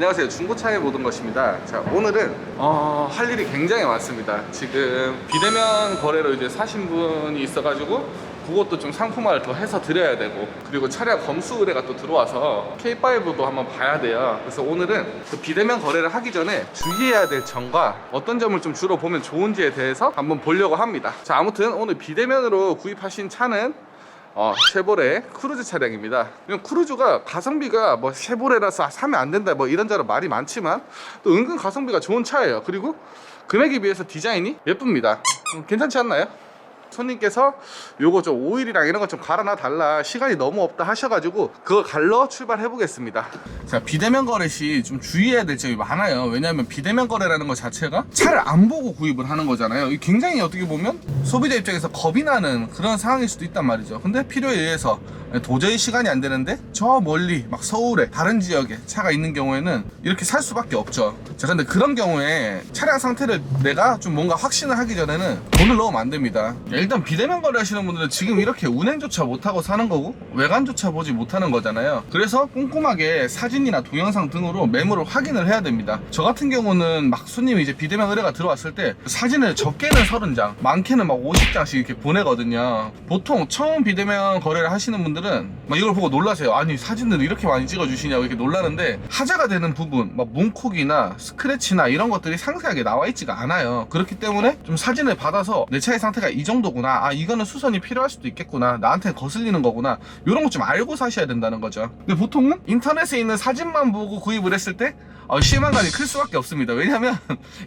안녕하세요. 중고차의 모든 것입니다. 자, 오늘은 할 일이 굉장히 많습니다. 지금 비대면 거래로 이제 사신 분이 있어가지고 그것도 좀 상품화를 더 해서 드려야 되고, 그리고 차량 검수 의뢰가 또 들어와서 K5도 한번 봐야 돼요. 그래서 오늘은 그 비대면 거래를 하기 전에 주의해야 될 점과 어떤 점을 좀 주로 보면 좋은지에 대해서 한번 보려고 합니다. 자, 아무튼 오늘 비대면으로 구입하신 차는 쉐보레 크루즈 차량입니다. 크루즈가 가성비가 뭐 쉐보레라서 사면 안 된다 뭐 이런저런 말이 많지만 또 은근 가성비가 좋은 차예요. 그리고 금액에 비해서 디자인이 예쁩니다. 괜찮지 않나요? 손님께서 요거 좀 오일이랑 이런 거 좀 갈아놔 달라, 시간이 너무 없다 하셔가지고 그거 갈러 출발해 보겠습니다. 자, 비대면 거래 시 좀 주의해야 될 점이 많아요. 왜냐하면 비대면 거래라는 것 자체가 차를 안 보고 구입을 하는 거잖아요. 이게 굉장히 어떻게 보면 소비자 입장에서 겁이 나는 그런 상황일 수도 있단 말이죠. 근데 필요에 의해서 도저히 시간이 안 되는데 저 멀리 막 서울에 다른 지역에 차가 있는 경우에는 이렇게 살 수밖에 없죠. 자, 근데 그런 경우에 차량 상태를 내가 좀 뭔가 확신을 하기 전에는 돈을 넣으면 안 됩니다. 일단 비대면 거래 하시는 분들은 지금 이렇게 운행조차 못하고 사는 거고 외관조차 보지 못하는 거잖아요. 그래서 꼼꼼하게 사진이나 동영상 등으로 매물을 확인을 해야 됩니다. 저 같은 경우는 막 손님이 이제 비대면 의뢰가 들어왔을 때 사진을 적게는 30장, 많게는 막 50장씩 이렇게 보내거든요. 보통 처음 비대면 거래를 하시는 분들은 막 이걸 보고 놀라세요. 아니, 사진을 이렇게 많이 찍어주시냐고 이렇게 놀라는데, 하자가 되는 부분, 막 문콕이나 스크래치나 이런 것들이 상세하게 나와 있지가 않아요. 그렇기 때문에 좀 사진을 받아서 내 차의 상태가 이 정도구나, 아 이거는 수선이 필요할 수도 있겠구나, 나한테 거슬리는 거구나, 이런 거 좀 알고 사셔야 된다는 거죠. 근데 보통은 인터넷에 있는 사진만 보고 구입을 했을 때 실망감이 클 수밖에 없습니다. 왜냐면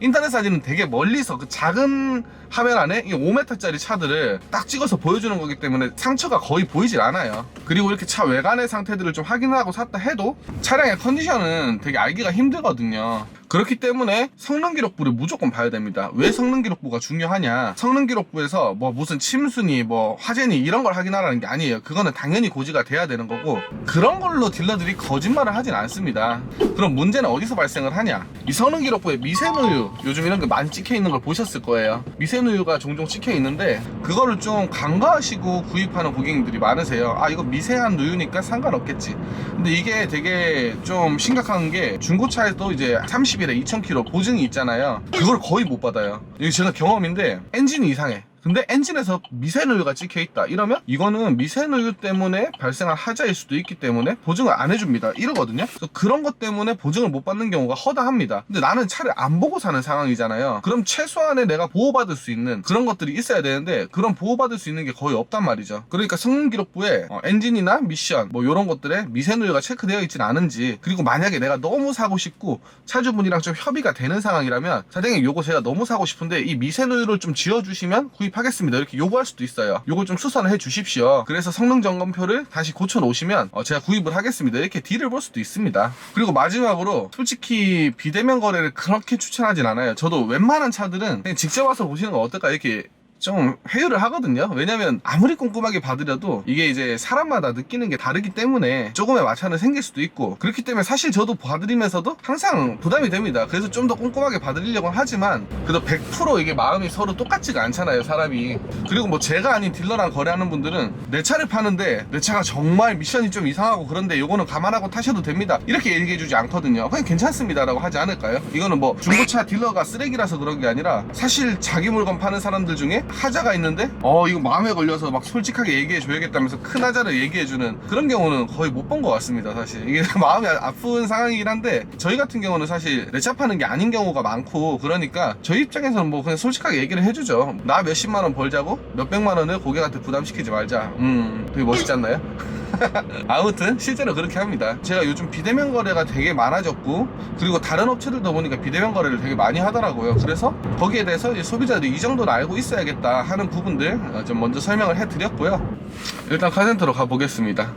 인터넷 사진은 되게 멀리서 그 작은 화면 안에 5m짜리 차들을 딱 찍어서 보여주는 거기 때문에 상처가 거의 보이질 않아요. 그리고 이렇게 차 외관의 상태들을 좀 확인하고 샀다 해도 차량의 컨디션은 되게 알기가 힘들거든요. 그렇기 때문에 성능 기록부를 무조건 봐야 됩니다. 왜 성능 기록부가 중요하냐? 성능 기록부에서 뭐 무슨 침수니 뭐 화재니 이런 걸 확인하라는 게 아니에요. 그거는 당연히 고지가 돼야 되는 거고, 그런 걸로 딜러들이 거짓말을 하진 않습니다. 그럼 문제는 어디서 발생을 하냐? 이 성능 기록부에 미세누유, 요즘 이런 게 많이 찍혀 있는 걸 보셨을 거예요. 미세누유가 종종 찍혀 있는데 그거를 좀 간과하시고 구입하는 고객님들이 많으세요. 아, 이거 미세한 누유니까 상관없겠지. 근데 이게 되게 좀 심각한 게, 중고차에도 이제 30일에 2000km 보증이 있잖아요. 그걸 거의 못 받아요. 이게 제가 경험인데, 엔진이 이상해. 근데 엔진에서 미세누유가 찍혀있다 이러면 이거는 미세누유 때문에 발생한 하자일 수도 있기 때문에 보증을 안 해줍니다 이러거든요. 그래서 그런 것 때문에 보증을 못 받는 경우가 허다합니다. 근데 나는 차를 안 보고 사는 상황이잖아요. 그럼 최소한의 내가 보호받을 수 있는 그런 것들이 있어야 되는데, 그런 보호받을 수 있는 게 거의 없단 말이죠. 그러니까 성능 기록부에 엔진이나 미션 뭐 이런 것들에 미세누유가 체크되어 있지는 않은지, 그리고 만약에 내가 너무 사고 싶고 차주분이랑 좀 협의가 되는 상황이라면, 사장님 요거 제가 너무 사고 싶은데 이 미세누유를 좀 지워주시면 하겠습니다 이렇게 요구할 수도 있어요. 요걸 좀 수선을 해 주십시오. 그래서 성능 점검표를 다시 고쳐 놓으시면 제가 구입을 하겠습니다 이렇게 딜을 볼 수도 있습니다. 그리고 마지막으로, 솔직히 비대면 거래를 그렇게 추천하진 않아요. 저도 웬만한 차들은 그냥 직접 와서 보시는 거 어떨까 이렇게 좀 회유를 하거든요. 왜냐면 아무리 꼼꼼하게 봐드려도 이게 이제 사람마다 느끼는 게 다르기 때문에 조금의 마찰은 생길 수도 있고, 그렇기 때문에 사실 저도 봐드리면서도 항상 부담이 됩니다. 그래서 좀 더 꼼꼼하게 봐드리려고 하지만 그래도 100% 이게 마음이 서로 똑같지가 않잖아요, 사람이. 그리고 뭐 제가 아닌 딜러랑 거래하는 분들은 내 차를 파는데 내 차가 정말 미션이 좀 이상하고 그런데 요거는 감안하고 타셔도 됩니다 이렇게 얘기해주지 않거든요. 그냥 괜찮습니다 라고 하지 않을까요? 이거는 뭐 중고차 딜러가 쓰레기라서 그런 게 아니라, 사실 자기 물건 파는 사람들 중에 하자가 있는데 이거 마음에 걸려서 막 솔직하게 얘기해 줘야겠다면서 큰 하자를 얘기해 주는 그런 경우는 거의 못 본 것 같습니다. 사실 이게 마음이 아픈 상황이긴 한데, 저희 같은 경우는 사실 내 차 파는 게 아닌 경우가 많고, 그러니까 저희 입장에서는 뭐 그냥 솔직하게 얘기를 해주죠. 나 몇십만원 벌자고 몇백만원을 고객한테 부담시키지 말자. 되게 멋있지 않나요? 아무튼 실제로 그렇게 합니다. 제가 요즘 비대면 거래가 되게 많아졌고, 그리고 다른 업체들도 보니까 비대면 거래를 되게 많이 하더라고요. 그래서 거기에 대해서 이제 소비자들이 이 정도는 알고 있어야겠다 하는 부분들 좀 먼저 설명을 해드렸고요. 일단 카센터로 가보겠습니다.